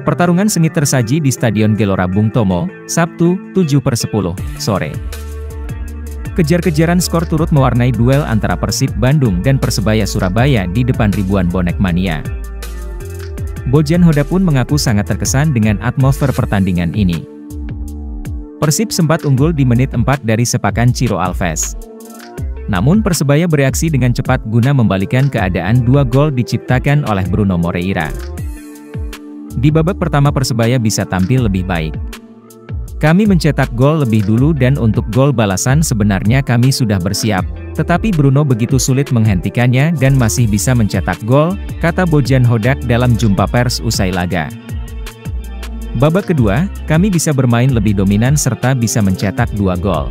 Pertarungan sengit tersaji di Stadion Gelora Bung Tomo, Sabtu, 7/10 sore. Kejar-kejaran skor turut mewarnai duel antara Persib Bandung dan Persebaya Surabaya di depan ribuan bonek mania. Bojan Hoda pun mengaku sangat terkesan dengan atmosfer pertandingan ini. Persib sempat unggul di menit 4 dari sepakan Ciro Alves. Namun Persebaya bereaksi dengan cepat guna membalikan keadaan. 2 gol diciptakan oleh Bruno Moreira. Di babak pertama Persebaya bisa tampil lebih baik. Kami mencetak gol lebih dulu dan untuk gol balasan sebenarnya kami sudah bersiap, tetapi Bruno begitu sulit menghentikannya dan masih bisa mencetak gol, kata Bojan Hodak dalam jumpa pers usai laga. Babak kedua, kami bisa bermain lebih dominan serta bisa mencetak 2 gol.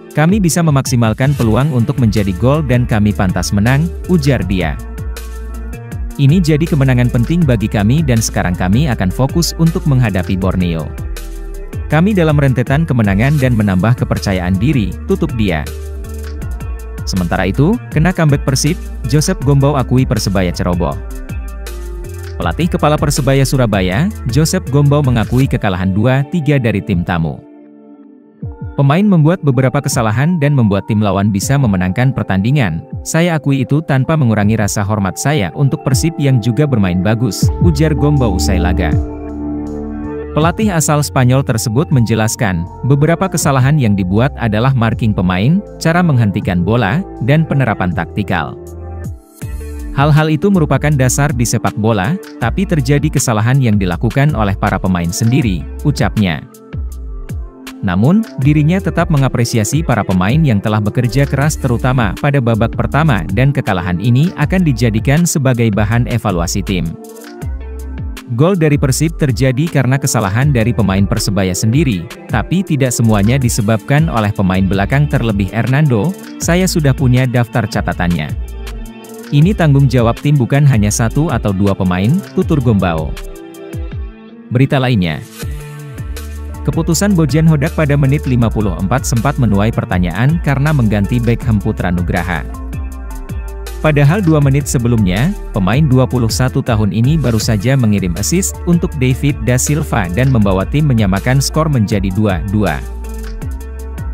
Kami bisa memaksimalkan peluang untuk menjadi gol dan kami pantas menang, ujar dia. Ini jadi kemenangan penting bagi kami dan sekarang kami akan fokus untuk menghadapi Borneo. Kami dalam rentetan kemenangan dan menambah kepercayaan diri, tutup dia. Sementara itu, kena comeback Persib, Joseph Gombau akui Persebaya ceroboh. Pelatih kepala Persebaya Surabaya, Joseph Gombau mengakui kekalahan 2-3 dari tim tamu. Pemain membuat beberapa kesalahan dan membuat tim lawan bisa memenangkan pertandingan. Saya akui itu tanpa mengurangi rasa hormat saya untuk Persib yang juga bermain bagus, ujar Gombau usai laga. Pelatih asal Spanyol tersebut menjelaskan, beberapa kesalahan yang dibuat adalah marking pemain, cara menghentikan bola, dan penerapan taktikal. Hal-hal itu merupakan dasar di sepak bola, tapi terjadi kesalahan yang dilakukan oleh para pemain sendiri, ucapnya. Namun, dirinya tetap mengapresiasi para pemain yang telah bekerja keras terutama pada babak pertama dan kekalahan ini akan dijadikan sebagai bahan evaluasi tim. Gol dari Persib terjadi karena kesalahan dari pemain Persebaya sendiri, tapi tidak semuanya disebabkan oleh pemain belakang terlebih Hernando, saya sudah punya daftar catatannya. Ini tanggung jawab tim bukan hanya 1 atau 2 pemain, tutur Gombau. Berita lainnya. Keputusan Bojan Hodak pada menit 54 sempat menuai pertanyaan karena mengganti Beckham Putra Nugraha. Padahal 2 menit sebelumnya, pemain 21 tahun ini baru saja mengirim assist untuk David da Silva dan membawa tim menyamakan skor menjadi 2-2.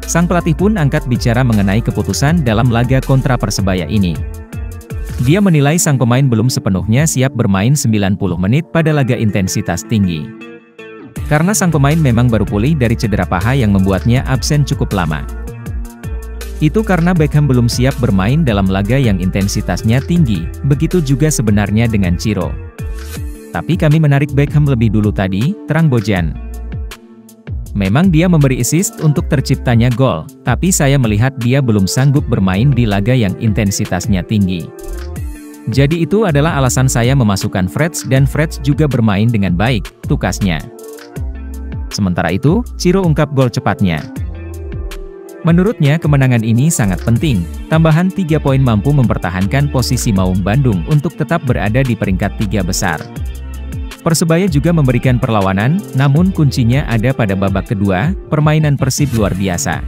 Sang pelatih pun angkat bicara mengenai keputusan dalam laga kontra Persebaya ini. Dia menilai sang pemain belum sepenuhnya siap bermain 90 menit pada laga intensitas tinggi. Karena sang pemain memang baru pulih dari cedera paha yang membuatnya absen cukup lama. Itu karena Beckham belum siap bermain dalam laga yang intensitasnya tinggi, begitu juga sebenarnya dengan Ciro. Tapi kami menarik Beckham lebih dulu tadi, terang Bojan. Memang dia memberi assist untuk terciptanya gol, tapi saya melihat dia belum sanggup bermain di laga yang intensitasnya tinggi. Jadi itu adalah alasan saya memasukkan Freds dan Freds juga bermain dengan baik, tukasnya. Sementara itu, Ciro ungkap gol cepatnya. Menurutnya kemenangan ini sangat penting, tambahan 3 poin mampu mempertahankan posisi Maung Bandung untuk tetap berada di peringkat 3 besar. Persebaya juga memberikan perlawanan, namun kuncinya ada pada babak kedua, permainan Persib luar biasa.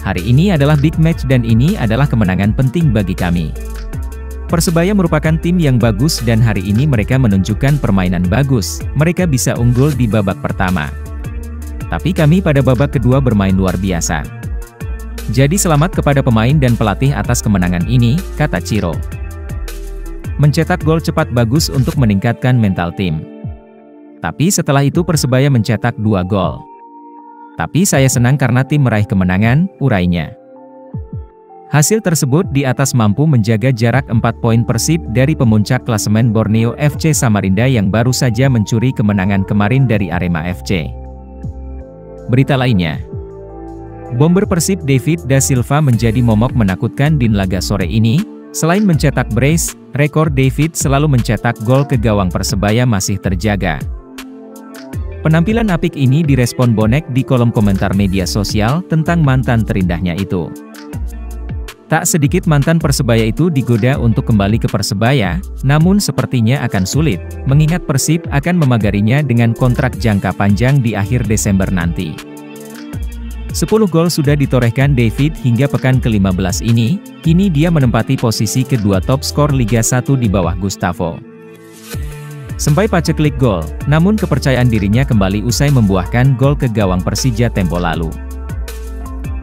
Hari ini adalah big match dan ini adalah kemenangan penting bagi kami. Persebaya merupakan tim yang bagus dan hari ini mereka menunjukkan permainan bagus, mereka bisa unggul di babak pertama. Tapi kami pada babak kedua bermain luar biasa. Jadi selamat kepada pemain dan pelatih atas kemenangan ini, kata Ciro. Mencetak gol cepat bagus untuk meningkatkan mental tim. Tapi setelah itu Persebaya mencetak 2 gol. Tapi saya senang karena tim meraih kemenangan, urainya. Hasil tersebut di atas mampu menjaga jarak 4 poin Persib dari pemuncak klasemen Borneo FC Samarinda yang baru saja mencuri kemenangan kemarin dari Arema FC. Berita lainnya. Bomber Persib David da Silva menjadi momok menakutkan di laga sore ini. Selain mencetak brace, rekor David selalu mencetak gol ke gawang Persebaya masih terjaga. Penampilan apik ini direspon bonek di kolom komentar media sosial tentang mantan terindahnya itu. Tak sedikit mantan Persebaya itu digoda untuk kembali ke Persebaya, namun sepertinya akan sulit, mengingat Persib akan memagarinya dengan kontrak jangka panjang di akhir Desember nanti. 10 gol sudah ditorehkan David hingga pekan ke-15 ini, kini dia menempati posisi kedua top skor Liga 1 di bawah Gustavo. Sempai paceklik gol, namun kepercayaan dirinya kembali usai membuahkan gol ke gawang Persija tempo lalu.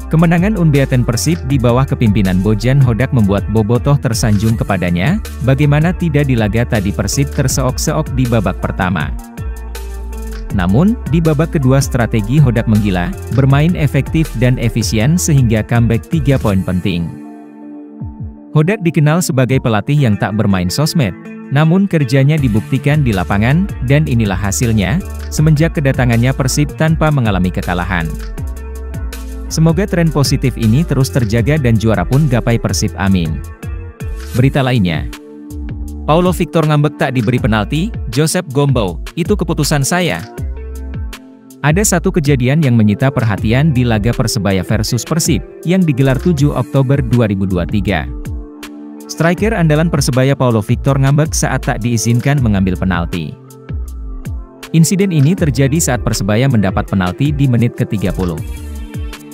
Kemenangan unbeaten Persib di bawah kepimpinan Bojan Hodak membuat Bobotoh tersanjung kepadanya, bagaimana tidak di laga tadi Persib terseok-seok di babak pertama. Namun, di babak kedua strategi Hodak menggila, bermain efektif dan efisien sehingga comeback 3 poin penting. Hodak dikenal sebagai pelatih yang tak bermain sosmed, namun kerjanya dibuktikan di lapangan, dan inilah hasilnya, semenjak kedatangannya Persib tanpa mengalami kekalahan. Semoga tren positif ini terus terjaga dan juara pun gapai Persib, amin. Berita lainnya, Paulo Victor ngambek tak diberi penalti, Joseph Gombau, itu keputusan saya. Ada satu kejadian yang menyita perhatian di laga Persebaya versus Persib, yang digelar 7 Oktober 2023. Striker andalan Persebaya Paulo Victor ngambek saat tak diizinkan mengambil penalti. Insiden ini terjadi saat Persebaya mendapat penalti di menit ke-30.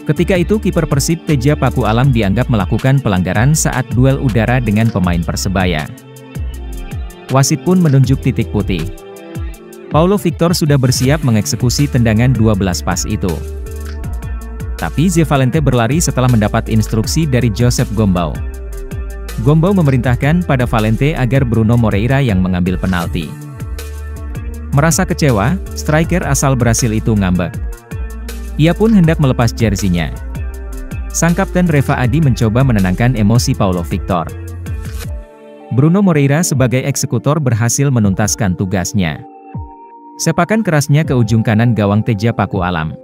Ketika itu kiper Persib Teja Paku Alam dianggap melakukan pelanggaran saat duel udara dengan pemain Persebaya. Wasit pun menunjuk titik putih. Paulo Victor sudah bersiap mengeksekusi tendangan 12 pas itu. Tapi Ze Valente berlari setelah mendapat instruksi dari Joseph Gombau. Gombau memerintahkan pada Valente agar Bruno Moreira yang mengambil penalti. Merasa kecewa, striker asal Brasil itu ngambek. Ia pun hendak melepas jersinya. Sang kapten Reva Adi mencoba menenangkan emosi Paulo Victor. Bruno Moreira sebagai eksekutor berhasil menuntaskan tugasnya. Sepakan kerasnya ke ujung kanan gawang Teja Paku Alam.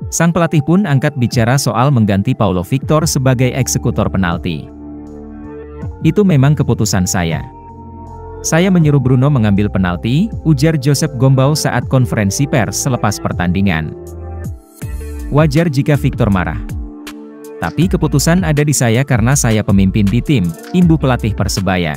Sang pelatih pun angkat bicara soal mengganti Paulo Victor sebagai eksekutor penalti. Itu memang keputusan saya. Saya menyuruh Bruno mengambil penalti, ujar Joseph Gombau saat konferensi pers selepas pertandingan. Wajar jika Victor marah. Tapi keputusan ada di saya karena saya pemimpin di tim, imbu pelatih Persebaya.